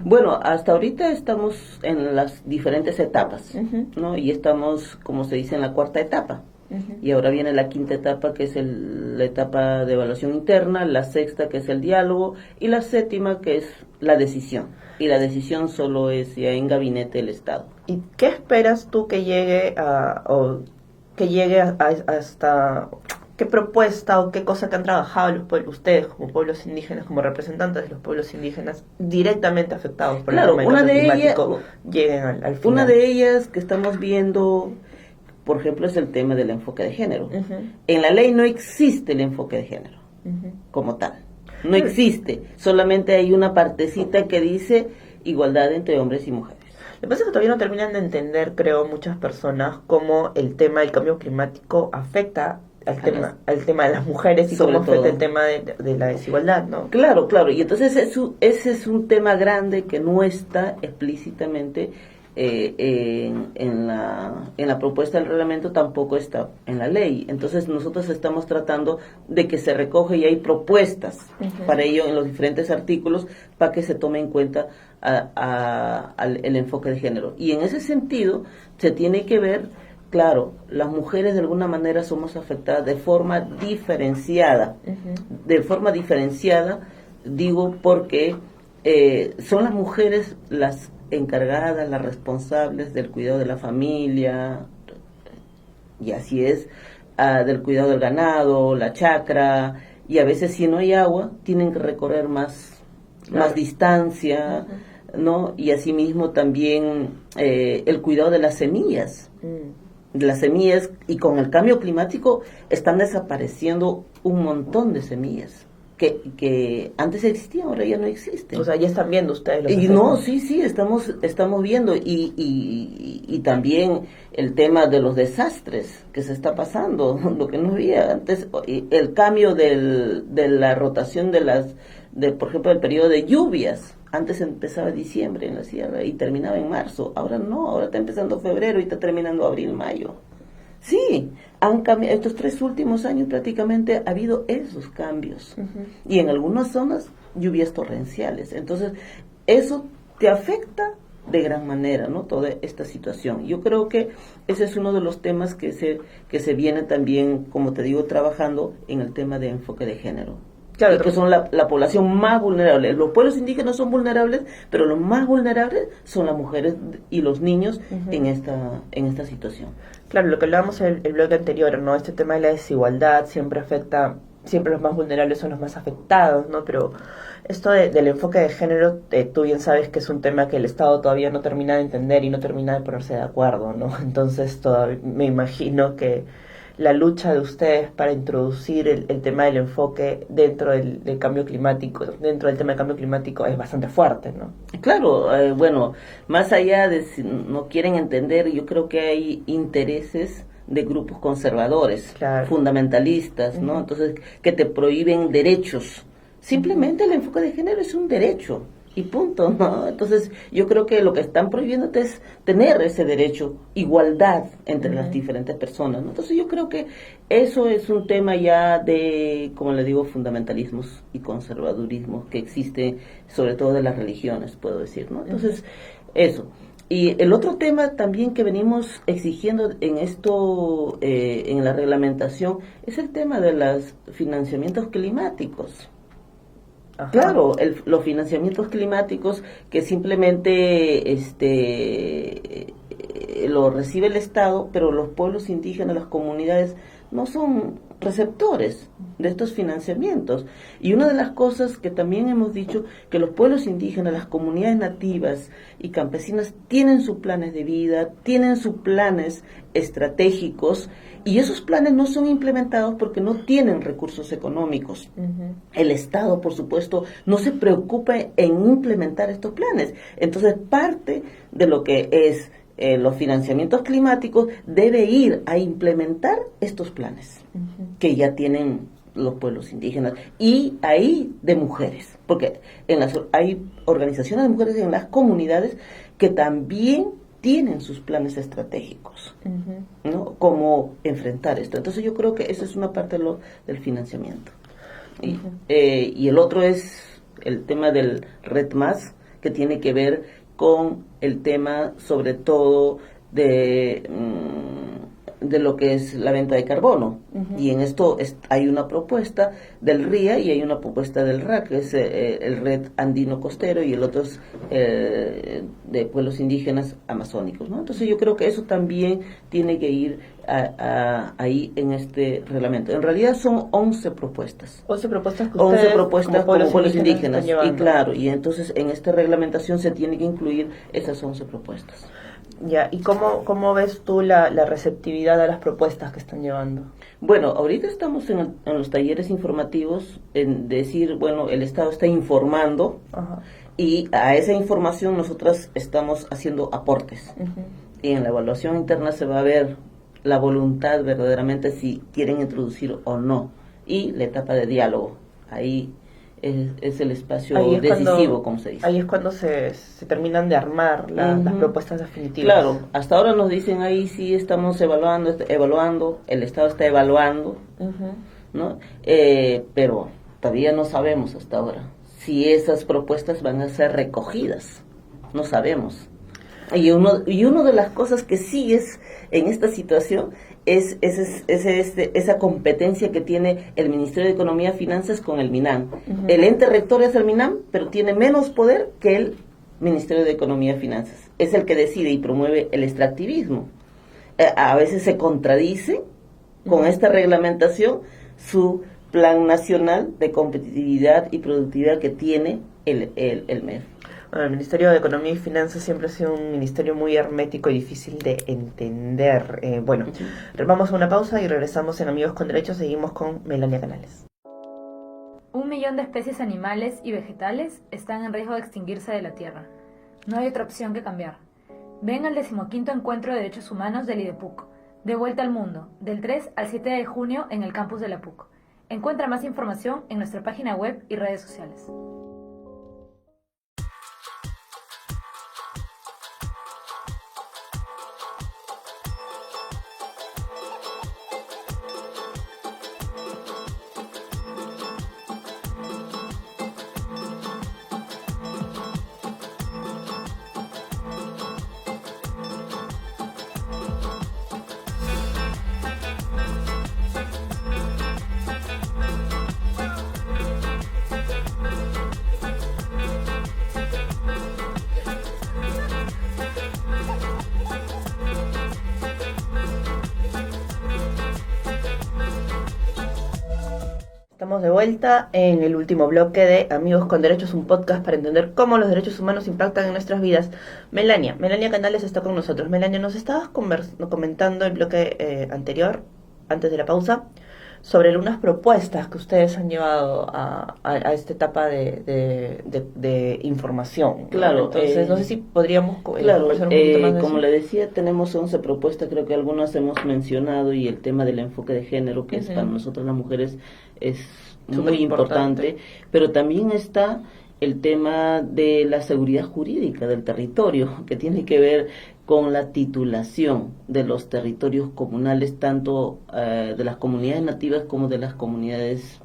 Bueno, hasta ahorita estamos en las diferentes etapas, ¿no? Y estamos, como se dice, en la 4ª etapa. Y ahora viene la 5ª etapa, que es la etapa de evaluación interna, la 6ª, que es el diálogo, y la 7ª, que es la decisión. Y la decisión solo es ya en gabinete del Estado. ¿Y qué esperas tú que llegue hasta qué propuesta o qué cosa que han trabajado los pueblos, ustedes como pueblos indígenas, como representantes de los pueblos indígenas directamente afectados por el tema del cambio climático, lleguen al final? Una de ellas que estamos viendo, por ejemplo, es el tema del enfoque de género. En la ley no existe el enfoque de género como tal. No existe. Solamente hay una partecita que dice igualdad entre hombres y mujeres. Lo que pasa es que todavía no terminan de entender, creo, muchas personas cómo el tema del cambio climático afecta al tema de las mujeres y Sobre cómo afecta todo. el tema de la desigualdad, ¿no? Claro, claro, y entonces ese es un tema grande que no está explícitamente en la propuesta del reglamento, tampoco está en la ley. Entonces nosotros estamos tratando de que se recoge y hay propuestas para ello en los diferentes artículos para que se tome en cuenta el enfoque de género. Y en ese sentido se tiene que ver, claro, las mujeres de alguna manera somos afectadas de forma diferenciada. De forma diferenciada, digo, porque son las mujeres las encargadas, las responsables del cuidado de la familia, y así es, del cuidado del ganado, la chacra, y a veces si no hay agua, tienen que recorrer más distancia, ¿no? Y asimismo también el cuidado de las semillas. De las semillas, y con el cambio climático están desapareciendo un montón de semillas que antes existían, ahora ya no existen. O sea, ya están viendo ustedes los Y efectos. no, sí, estamos viendo, y también el tema de los desastres que se está pasando, lo que no había antes, el cambio de la rotación por ejemplo, el periodo de lluvias. Antes empezaba diciembre en la sierra y terminaba en marzo. Ahora no, ahora está empezando febrero y está terminando abril, mayo. Sí, han cambiado. Estos 3 últimos años prácticamente ha habido esos cambios. Y en algunas zonas lluvias torrenciales. Entonces, eso te afecta de gran manera, ¿no? Toda esta situación. Yo creo que ese es uno de los temas que se viene también, como te digo, trabajando en el tema de enfoque de género. Claro, y que son la población más vulnerable. Los pueblos indígenas son vulnerables, pero los más vulnerables son las mujeres y los niños en esta situación. Claro, lo que hablábamos en el bloque anterior, ¿no? Este tema de la desigualdad siempre los más vulnerables son los más afectados, ¿no? Pero esto del enfoque de género, tú bien sabes que es un tema que el Estado todavía no termina de entender y no termina de ponerse de acuerdo, ¿no? Entonces todavía me imagino que la lucha de ustedes para introducir el tema del enfoque dentro del cambio climático, dentro del tema del cambio climático es bastante fuerte, ¿no? Claro, bueno, más allá de si no quieren entender, yo creo que hay intereses de grupos conservadores, claro, fundamentalistas, ¿no? Entonces, que te prohíben derechos. Simplemente el enfoque de género es un derecho. Y punto, ¿no? Entonces, yo creo que lo que están prohibiéndote es tener ese derecho, igualdad entre las diferentes personas, ¿no? Entonces, yo creo que eso es un tema ya de, como le digo, fundamentalismos y conservadurismos que existe, sobre todo de las religiones, puedo decir, ¿no? Entonces, eso. Y el otro tema también que venimos exigiendo en esto, en la reglamentación, es el tema de los financiamientos climáticos. Ajá. Claro, los financiamientos climáticos que simplemente lo recibe el Estado, pero los pueblos indígenas, las comunidades, no son receptores de estos financiamientos. Y una de las cosas que también hemos dicho, que los pueblos indígenas, las comunidades nativas y campesinas tienen sus planes de vida, tienen sus planes estratégicos, y esos planes no son implementados porque no tienen recursos económicos. El Estado, por supuesto, no se preocupa en implementar estos planes. Entonces, parte de lo que es los financiamientos climáticos debe ir a implementar estos planes que ya tienen los pueblos indígenas, y ahí de mujeres, porque hay organizaciones de mujeres en las comunidades que también tienen sus planes estratégicos, ¿no? Cómo enfrentar esto. Entonces yo creo que esa es una parte del financiamiento. Y el otro es el tema del Red Más, que tiene que ver con el tema sobre todo de lo que es la venta de carbono. Y en esto hay una propuesta del RIA y hay una propuesta del RAC, que es el Red Andino Costero, y el otro es de pueblos indígenas amazónicos, ¿no? Entonces yo creo que eso también tiene que ir ahí en este reglamento. En realidad son 11 propuestas. 11 propuestas que 11 ustedes, propuestas como pueblos indígenas. Y claro, y entonces en esta reglamentación se tiene que incluir esas 11 propuestas. Ya, ¿y cómo ves tú la receptividad a las propuestas que están llevando? Bueno, ahorita estamos en los talleres informativos, en decir, bueno, el Estado está informando. Ajá. Y a esa información nosotras estamos haciendo aportes. Y en la evaluación interna se va a ver la voluntad verdaderamente si quieren introducir o no. Y la etapa de diálogo, ahí es el espacio decisivo, como se dice. Ahí es cuando se terminan de armar las propuestas definitivas. Claro, hasta ahora nos dicen ahí sí estamos evaluando, el Estado está evaluando, ¿no? Pero todavía no sabemos hasta ahora si esas propuestas van a ser recogidas, no sabemos. Y uno de las cosas que sí es en esta situación es esa competencia que tiene el Ministerio de Economía y Finanzas con el MINAM. El ente rector es el MINAM, pero tiene menos poder que el Ministerio de Economía y Finanzas. Es el que decide y promueve el extractivismo. A veces se contradice con esta reglamentación su Plan Nacional de Competitividad y Productividad que tiene el MEF. Bueno, el Ministerio de Economía y Finanzas siempre ha sido un ministerio muy hermético y difícil de entender. Vamos a una pausa y regresamos en Amigos con Derechos. Seguimos con Melania Canales. 1 millón de especies animales y vegetales están en riesgo de extinguirse de la Tierra. No hay otra opción que cambiar. Ven al 15º Encuentro de Derechos Humanos del IDEPUC, De Vuelta al Mundo, del 3 al 7 de junio en el campus de la PUC. Encuentra más información en nuestra página web y redes sociales. Estamos de vuelta en el último bloque de Amigos con Derechos, un podcast para entender cómo los derechos humanos impactan en nuestras vidas. Melania Canales está con nosotros. Melania, nos estabas comentando el bloque anterior, antes de la pausa, sobre algunas propuestas que ustedes han llevado a esta etapa de información. Claro. Entonces, no sé si podríamos conversar un poquito más de como eso. le decía, tenemos 11 propuestas, creo que algunas hemos mencionado, y el tema del enfoque de género, que es para nosotras las mujeres, es muy importante, pero también está el tema de la seguridad jurídica del territorio, que tiene que ver con la titulación de los territorios comunales, tanto de las comunidades nativas como de las comunidades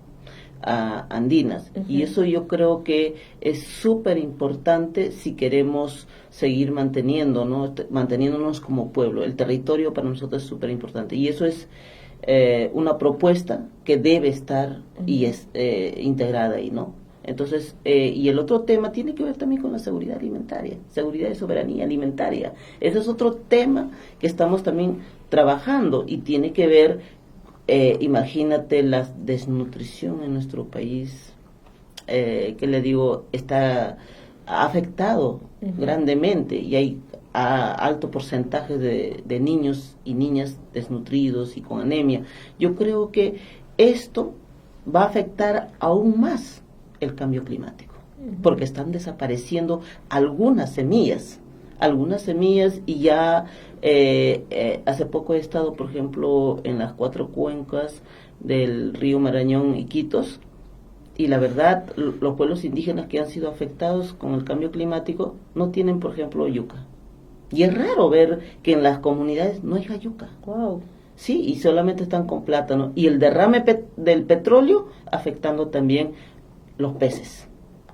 andinas. Y eso yo creo que es súper importante si queremos seguir manteniéndonos como pueblo. El territorio para nosotros es súper importante, y eso es una propuesta que debe estar y es integrada ahí, ¿no? Entonces, y el otro tema tiene que ver también con la seguridad alimentaria, seguridad y soberanía alimentaria. Ese es otro tema que estamos también trabajando y tiene que ver, imagínate la desnutrición en nuestro país, que le digo, está afectado grandemente, y hay alto porcentaje de niños y niñas desnutridos y con anemia. Yo creo que esto va a afectar aún más el cambio climático, porque están desapareciendo algunas semillas, y ya hace poco he estado, por ejemplo, en las 4 cuencas del río Marañón y Iquitos, y la verdad, los pueblos indígenas que han sido afectados con el cambio climático no tienen, por ejemplo, yuca. Y es raro ver que en las comunidades no haya yuca. Wow. Sí, y solamente están con plátano. Y el derrame del petróleo afectando también los peces,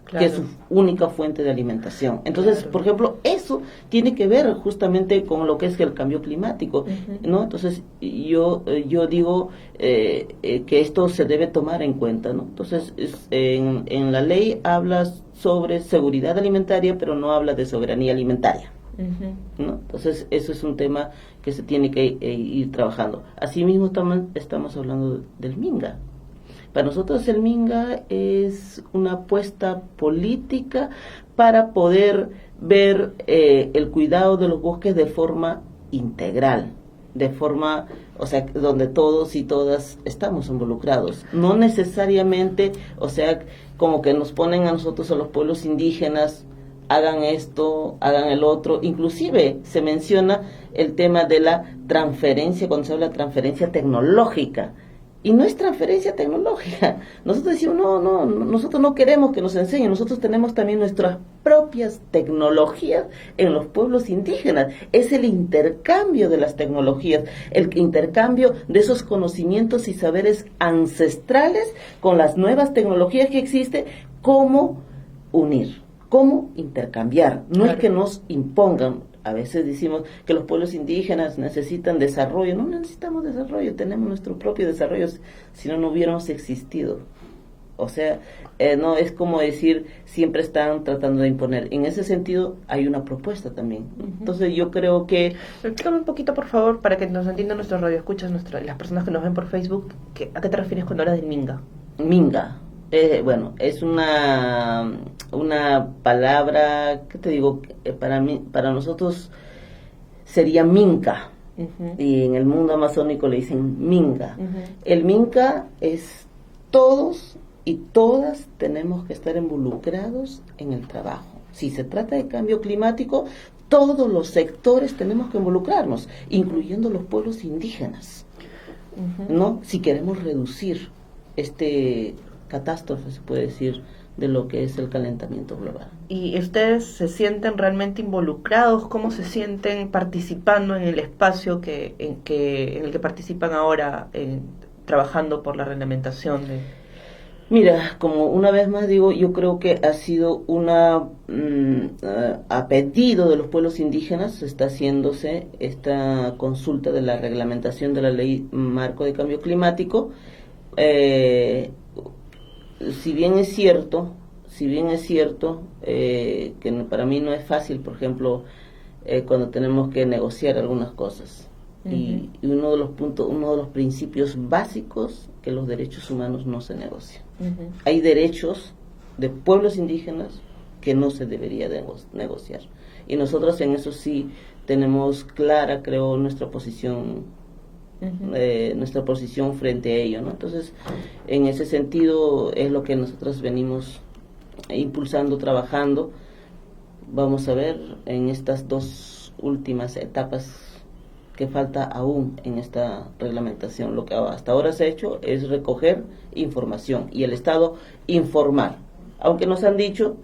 que es su única fuente de alimentación. Entonces, por ejemplo, eso tiene que ver justamente con lo que es el cambio climático, ¿no? Entonces, yo digo que esto se debe tomar en cuenta, ¿no? Entonces, en la ley habla sobre seguridad alimentaria, pero no habla de soberanía alimentaria, ¿no? Entonces, eso es un tema que se tiene que ir trabajando. Asimismo, estamos hablando del Minga. Para nosotros el Minga es una apuesta política para poder ver el cuidado de los bosques de forma integral, de forma, o sea, donde todos y todas estamos involucrados. No necesariamente, o sea, como que nos ponen a nosotros, a los pueblos indígenas, hagan esto, hagan el otro. Inclusive se menciona el tema de la transferencia, cuando se habla de transferencia tecnológica. Y no es transferencia tecnológica. Nosotros decimos, no, nosotros no queremos que nos enseñen, nosotros tenemos también nuestras propias tecnologías en los pueblos indígenas. Es el intercambio de las tecnologías, el intercambio de esos conocimientos y saberes ancestrales con las nuevas tecnologías que existen, cómo unir, cómo intercambiar. No es que nos impongan. A veces decimos que los pueblos indígenas necesitan desarrollo. No necesitamos desarrollo, tenemos nuestro propio desarrollo, si no, no hubiéramos existido. O sea, no es como decir, siempre están tratando de imponer. En ese sentido, hay una propuesta también. Entonces, yo creo que... Explícame un poquito, por favor, para que nos entiendan nuestros radioescuchas, las personas que nos ven por Facebook, ¿a qué te refieres cuando hablas de Minga? Minga. Bueno, es una palabra, ¿qué te digo? Para nosotros sería Minca, y en el mundo amazónico le dicen Minga. El Minca es todos y todas tenemos que estar involucrados en el trabajo. Si se trata de cambio climático, todos los sectores tenemos que involucrarnos, incluyendo los pueblos indígenas, ¿no? Si queremos reducir catástrofe, se puede decir, de lo que es el calentamiento global. ¿Y ustedes se sienten realmente involucrados? ¿Cómo se sienten participando en el espacio en el que participan ahora, trabajando por la reglamentación de...? Mira, como una vez más digo, yo creo que ha sido a pedido de los pueblos indígenas, está haciéndose esta consulta de la reglamentación de la Ley Marco de Cambio Climático. Si bien es cierto que para mí no es fácil, por ejemplo, cuando tenemos que negociar algunas cosas. Y uno de los principios básicos, que los derechos humanos no se negocian. Hay derechos de pueblos indígenas que no se debería negociar. Y nosotros en eso sí tenemos clara, creo, nuestra posición frente a ello, ¿no? Entonces, en ese sentido es lo que nosotros venimos impulsando, trabajando. Vamos a ver en estas dos últimas etapas que falta aún en esta reglamentación. Lo que hasta ahora se ha hecho es recoger información y el Estado informar, aunque nos han dicho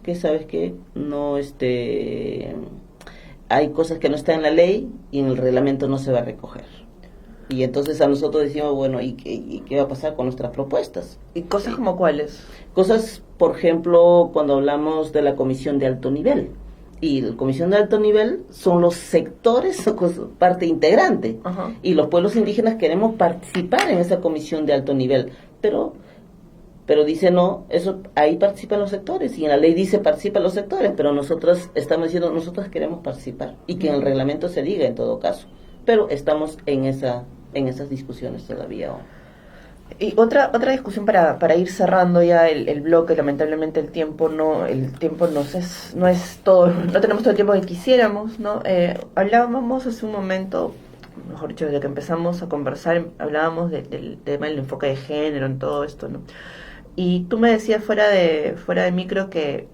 que, sabes que no hay cosas que no están en la ley y en el reglamento no se va a recoger. Y entonces a nosotros decimos, bueno, ¿y qué va a pasar con nuestras propuestas? ¿Y cosas como cuáles? Cosas, por ejemplo, cuando hablamos de la comisión de alto nivel. Y la comisión de alto nivel son los sectores, parte integrante. Y los pueblos indígenas queremos participar en esa comisión de alto nivel. Pero dice no, eso ahí participan los sectores, y en la ley dice participan los sectores, pero nosotros estamos diciendo, nosotros queremos participar, y que en el reglamento se diga en todo caso, pero estamos en esas discusiones todavía. Y otra discusión para ir cerrando ya el bloque. Lamentablemente el tiempo no es todo, no tenemos todo el tiempo que quisiéramos, ¿no? Hablábamos hace un momento, mejor dicho, desde que empezamos a conversar, hablábamos del tema del enfoque de género en todo esto, ¿no? Y tú me decías fuera de micro que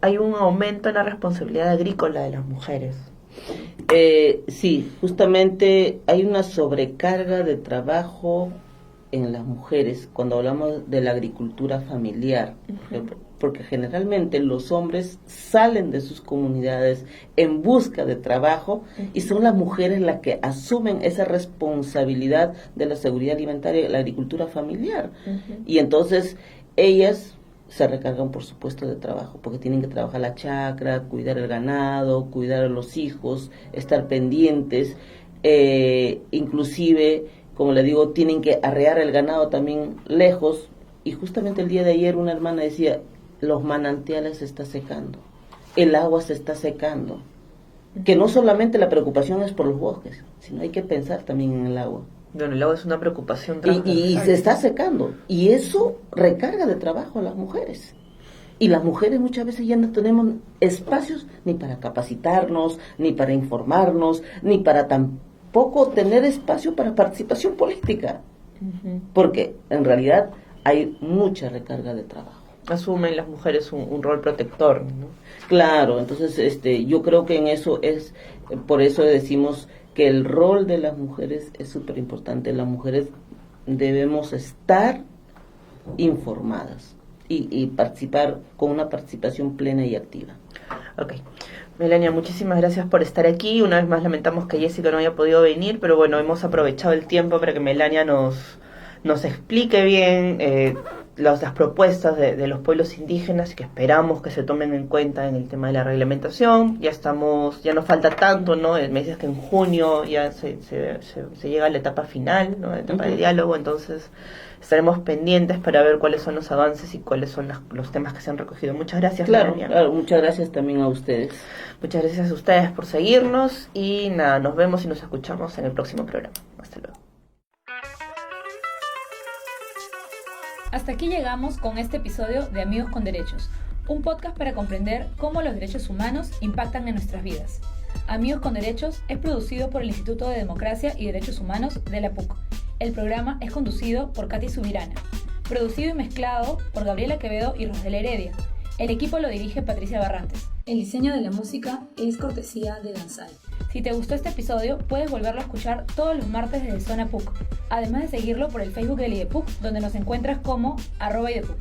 hay un aumento en la responsabilidad agrícola de las mujeres. Sí, justamente hay una sobrecarga de trabajo en las mujeres cuando hablamos de la agricultura familiar, porque generalmente los hombres salen de sus comunidades en busca de trabajo y son las mujeres las que asumen esa responsabilidad de la seguridad alimentaria de la agricultura familiar. Y entonces ellas se recargan, por supuesto, de trabajo, porque tienen que trabajar la chacra, cuidar el ganado, cuidar a los hijos, estar pendientes, inclusive, como le digo, tienen que arrear el ganado también lejos. Y justamente el día de ayer una hermana decía, los manantiales se está secando, el agua se está secando, que no solamente la preocupación es por los bosques, sino hay que pensar también en el agua. Bueno, el agua es una preocupación y se está secando, y eso recarga de trabajo a las mujeres. Y las mujeres muchas veces ya no tenemos espacios ni para capacitarnos, ni para informarnos, ni para tampoco tener espacio para participación política, porque en realidad hay mucha recarga de trabajo. asumen las mujeres un rol protector, ¿no? Claro, entonces yo creo que en eso por eso decimos que el rol de las mujeres es súper importante. Las mujeres debemos estar informadas y participar con una participación plena y activa. Ok. Melania, muchísimas gracias por estar aquí. Una vez más lamentamos que Jessica no haya podido venir, pero bueno, hemos aprovechado el tiempo para que Melania nos explique bien las propuestas de los pueblos indígenas y que esperamos que se tomen en cuenta en el tema de la reglamentación. Ya nos falta tanto, ¿no? Me dices que en junio ya se llega a la etapa final, ¿no? La etapa de diálogo, entonces estaremos pendientes para ver cuáles son los avances y cuáles son los temas que se han recogido. Muchas gracias, Melania. Claro, muchas gracias también a ustedes. Muchas gracias a ustedes por seguirnos y nada, nos vemos y nos escuchamos en el próximo programa. Hasta luego. Hasta aquí llegamos con este episodio de Amigos con Derechos, un podcast para comprender cómo los derechos humanos impactan en nuestras vidas. Amigos con Derechos es producido por el Instituto de Democracia y Derechos Humanos de la PUC. El programa es conducido por Katy Subirana, producido y mezclado por Gabriela Quevedo y Rosdela Heredia. El equipo lo dirige Patricia Barrantes. El diseño de la música es cortesía de Danzai. Si te gustó este episodio, puedes volverlo a escuchar todos los martes desde Zona PUC, además de seguirlo por el Facebook del IDEPUC, donde nos encuentras como @IDEPUC.